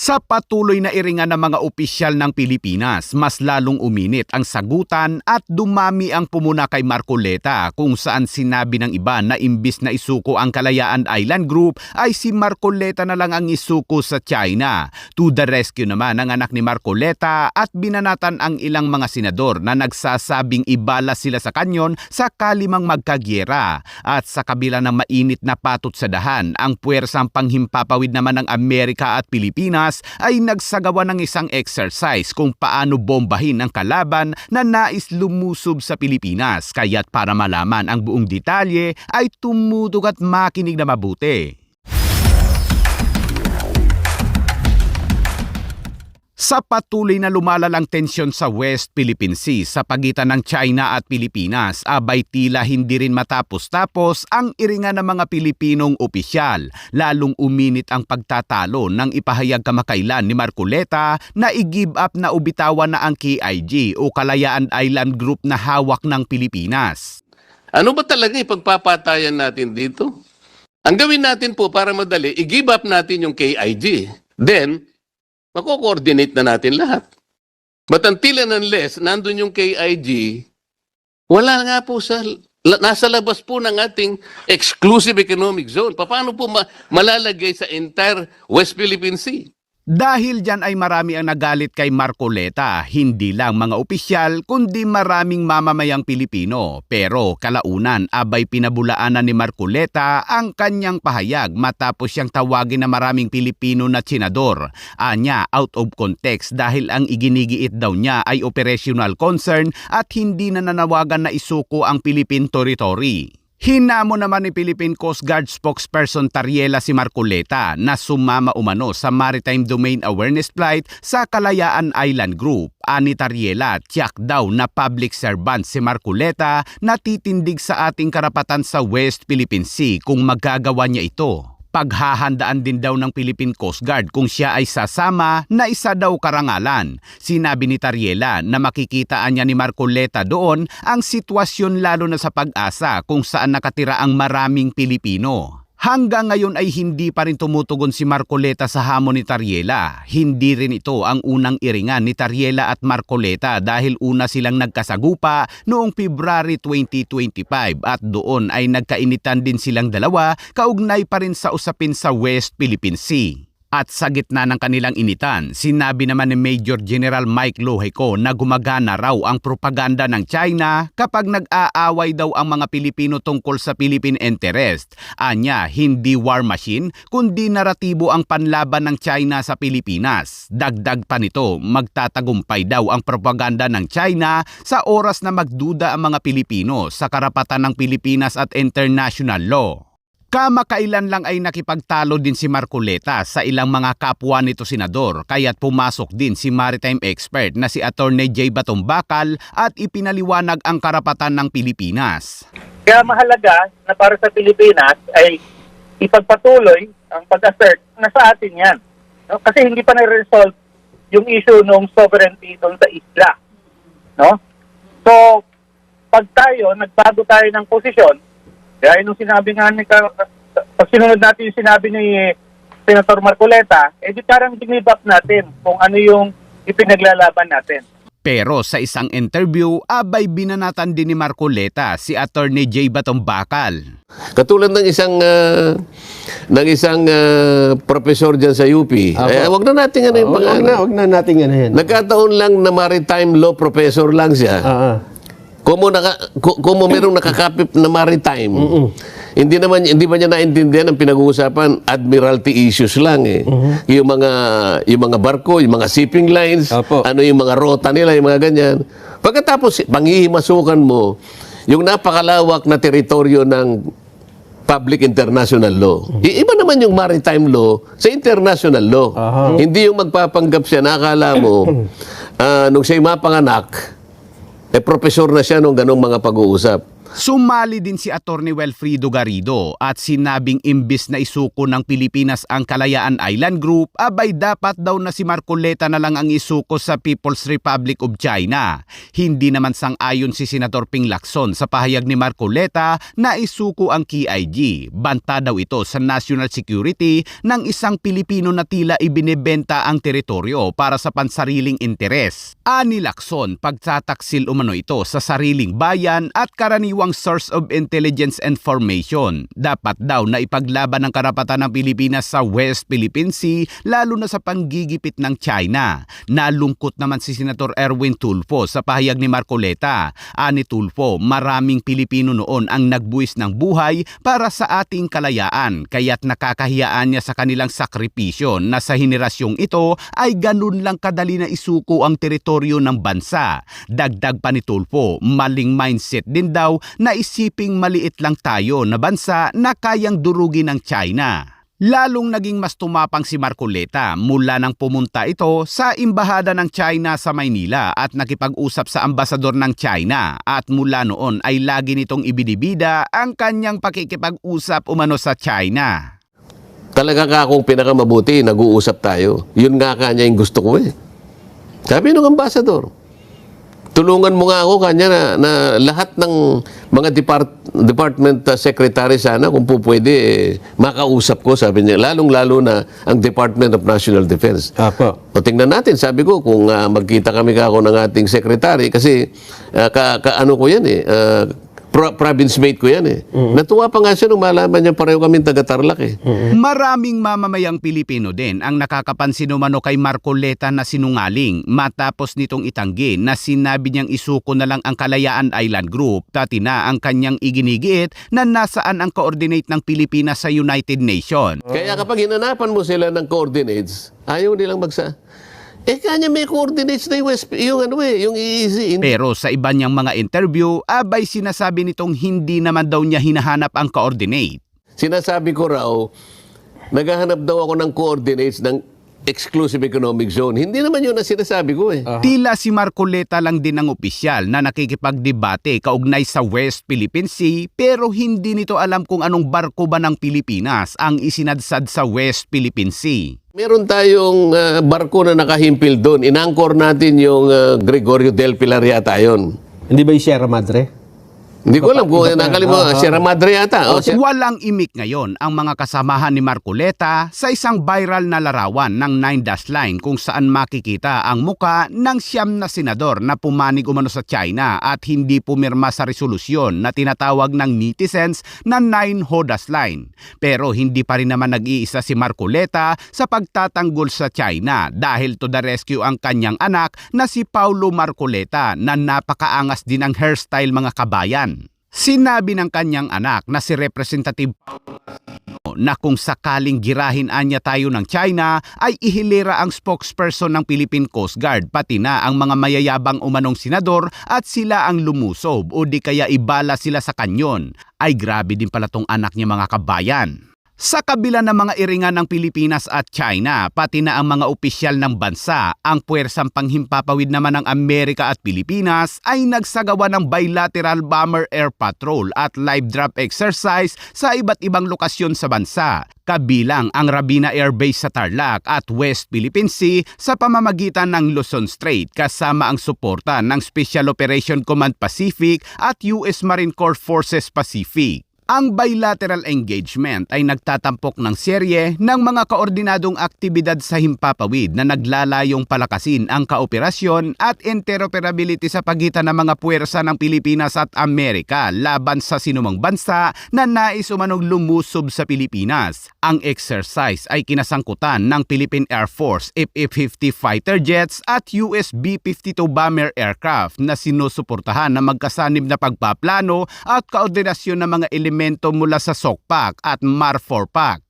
Sa patuloy na iringan ng mga opisyal ng Pilipinas, mas lalong uminit ang sagutan at dumami ang pumuna kay Marcoleta kung saan sinabi ng iba na imbis na isuko ang Kalayaan Island Group ay si Marcoleta na lang ang isuko sa China. To the rescue naman ang anak ni Marcoleta at binanatan ang ilang mga senador na nagsasabing ibala sila sa kanyon sakali mang magkagyera. At sa kabila ng mainit na patot sa dahan, ang puwersang panghimpapawid naman ng Amerika at Pilipinas ay nagsagawa ng isang exercise kung paano bombahin ang kalaban na nais lumusob sa Pilipinas. Kaya't para malaman ang buong detalye ay tumutog at makinig na mabuti. Sa patuloy na lumalalang tensyon sa West Philippine Sea sa pagitan ng China at Pilipinas, abay tila hindi rin matapos-tapos ang iringan ng mga Pilipinong opisyal. Lalong uminit ang pagtatalo ng ipahayag kamakailan ni Marcoleta na i-give up na ubitawan na ang KIG o Kalayaan Island Group na hawak ng Pilipinas. Ano ba talaga ipagpapatayan natin dito? Ang gawin natin po para madali, i-give up natin yung KIG. Then, mako-coordinate na natin lahat. But until and unless nandun yung KIG, wala nga po nasa labas po ng ating exclusive economic zone. Paano po malalagay sa entire West Philippine Sea? Dahil dyan ay marami ang nagalit kay Marcoleta, hindi lang mga opisyal kundi maraming mamamayang Pilipino. Pero kalaunan abay pinabulaanan ni Marcoleta ang kanyang pahayag matapos siyang tawagin na maraming Pilipino na senador. Anya, out of context dahil ang iginigiit daw niya ay operational concern at hindi na nanawagan na isuko ang Philippine territory. Hinamo naman ni Philippine Coast Guard spokesperson Tariela si Marcoleta na sumama umano sa Maritime Domain Awareness Flight sa Kalayaan Island Group. Ani Tariela, tiyak daw na public servant si Marcoleta na titindig sa ating karapatan sa West Philippine Sea kung magagawa niya ito. Paghahandaan din daw ng Philippine Coast Guard kung siya ay sasama na isa daw karangalan. Sinabi ni Tariela na makikitaan niya ni Marcoleta doon ang sitwasyon lalo na sa Pag-asa kung saan nakatira ang maraming Pilipino. Hanggang ngayon ay hindi pa rin tumutugon si Marcoleta sa hamon ni Tariela. Hindi rin ito ang unang iringan ni Tariela at Marcoleta dahil una silang nagkasagupa noong February 2025 at doon ay nagkainitan din silang dalawa kaugnay pa rin sa usapin sa West Philippine Sea. At sa gitna ng kanilang initan, sinabi naman ni Major General Mike Loheco na gumagana raw ang propaganda ng China kapag nag-aaway daw ang mga Pilipino tungkol sa Philippine interest. Anya, hindi war machine, kundi naratibo ang panlaban ng China sa Pilipinas. Dagdag pa nito, magtatagumpay daw ang propaganda ng China sa oras na magduda ang mga Pilipino sa karapatan ng Pilipinas at international law. Kamakailan lang ay nakipagtalo din si Marcoleta sa ilang mga kapwa nito senador kaya't pumasok din si maritime expert na si Attorney J. Batombacal at ipinaliwanag ang karapatan ng Pilipinas. Kaya mahalaga na para sa Pilipinas ay ipagpatuloy ang pag-assert na sa atin yan. No? Kasi hindi pa na-resolve yung issue ng sovereignty doon sa isla. No? So, pag nagbago tayo ng posisyon, kaya nung sinabi nga pag sinunod natin yung sinabi ni Senator Marcoleta, di parang give up natin kung ano yung ipinaglalaban natin. Pero sa isang interview, abay binanatan din ni Marcoleta si Attorney J. Batombacal. Katulad ng isang professor diyan sa UP. Wag na natin ano yung wag na natin yan. Nagkataon lang na maritime law professor lang siya. Kung merong nakakapit na maritime, hindi ba niya naintindihan ang pinag-uusapan admiralty issues lang eh. Yung mga barko, yung mga shipping lines, ano yung mga rota nila, yung mga ganyan. Pagkatapos panghihimasukan mo yung napakalawak na teritoryo ng public international law. Iba naman yung maritime law sa international law. Hindi yung magpapanggap siya na akala mo nung siya'y mapanganak, professor na siya nung ganong mga pag-uusap. Sumali din si Atty. Wilfrido Garrido at sinabing imbis na isuko ng Pilipinas ang Kalayaan Island Group, abay dapat daw na si Marcoleta na lang ang isuko sa People's Republic of China. Hindi naman sang-ayon si Senator Ping Lacson sa pahayag ni Marcoleta na isuko ang KIG. Banta daw ito sa national security ng isang Pilipino na tila ibinebenta ang teritoryo para sa pansariling interes. Ani Lacson, pagtataksil umano ito sa sariling bayan at karaniwang source of intelligence information. Dapat daw na ipaglaban ang karapatan ng Pilipinas sa West Philippine Sea, lalo na sa panggigipit ng China. Nalungkot naman si Senator Erwin Tulfo sa pahayag ni Marcoleta. Ani Tulfo, maraming Pilipino noon ang nagbuwis ng buhay para sa ating kalayaan, kaya't nakakahiyaan niya sa kanilang sakripisyo na sa henerasyong ito ay ganun lang kadali na isuko ang teritoryo ng bansa. Dagdag pa ni Tulfo, maling mindset din daw na isiping maliit lang tayo na bansa na kayang durugin ng China. Lalong naging mas tumapang si Marcoleta mula nang pumunta ito sa Embahada ng China sa Maynila at nakipag-usap sa ambasador ng China, at mula noon ay lagi nitong ibinibida ang kanyang pakikipag-usap umano sa China. Talaga ka akong pinakamabuti, nag-uusap tayo. Yun nga kanya yung gusto ko eh. Sabi nung ambasador, tulungan mo nga ako kanya na lahat ng mga department secretary sana kung po pwede makausap ko, sabi niya, lalong-lalo na ang Department of National Defense. Apo. O tingnan natin, sabi ko, kung magkita kami ako ng ating secretary, kasi ano ko yan eh, province mate ko yan eh. Natuwa pa nga siya nung malaman niya pareho kami taga-Tarlac eh. Maraming mamamayang Pilipino din ang nakakapansin umano kay Marcoleta na sinungaling matapos nitong itanggi na sinabi niyang isuko na lang ang Kalayaan Island Group, pati na ang kanyang iginigiit na nasaan ang coordinate ng Pilipinas sa United Nations. Kaya kapag hinanapan mo sila ng coordinates, ayaw nilang kanya may coordinates na yung EEZ. Pero sa iba niyang mga interview, abay sinasabi nitong hindi naman daw niya hinahanap ang coordinate. Sinasabi ko raw, naghahanap daw ako ng coordinates ng exclusive economic zone. Hindi naman yun ang sinasabi ko eh. Tila si Marcoleta lang din ang opisyal na nakikipagdebate kaugnay sa West Philippine Sea, pero hindi nito alam kung anong barko ba ng Pilipinas ang isinadsad sa West Philippine Sea. Meron tayong barko na nakahimpil doon. Inangkor natin yung Gregorio del Pilar yata yun. Hindi ba yung Sierra Madre? Hindi ko alam kung nakalimutan. Sierra Madre yata. Walang imik ngayon ang mga kasamahan ni Marcoleta sa isang viral na larawan ng 9-dash line kung saan makikita ang muka ng 9 na senador na pumanig umano sa China at hindi pumirma sa resolusyon na tinatawag ng netizens na 9-dash line. Pero hindi pa rin naman nag-iisa si Marcoleta sa pagtatanggol sa China dahil to the rescue ang kanyang anak na si Paulo Marcoleta na napakaangas din ang hairstyle mga kabayan. Sinabi ng kanyang anak na si Representative na kung sakaling girahin anya tayo ng China ay ihilera ang spokesperson ng Philippine Coast Guard pati na ang mga mayayabang umanong senador at sila ang lumusob o di kaya ibala sila sa kanyon. Ay grabe din pala tong anak niya mga kabayan. Sa kabila ng mga iringan ng Pilipinas at China, pati na ang mga opisyal ng bansa, ang puwersang panghimpapawid naman ng Amerika at Pilipinas ay nagsagawa ng bilateral bomber air patrol at live drop exercise sa iba't ibang lokasyon sa bansa, kabilang ang Rabina Air Base sa Tarlac at West Philippine Sea sa pamamagitan ng Luzon Strait kasama ang suporta ng Special Operation Command Pacific at US Marine Corps Forces Pacific. Ang bilateral engagement ay nagtatampok ng serye ng mga koordinadong aktibidad sa himpapawid na naglalayong palakasin ang kooperasyon at interoperability sa pagitan ng mga puwersa ng Pilipinas at Amerika laban sa sinumang bansa na nais umanong lumusob sa Pilipinas. Ang exercise ay kinasangkutan ng Philippine Air Force F-50 fighter jets at US B-52 bomber aircraft na sinusuportahan ng magkasanib na pagpaplano at koordinasyon ng mga elemento mula sa SOCPAC at MAR4PAC.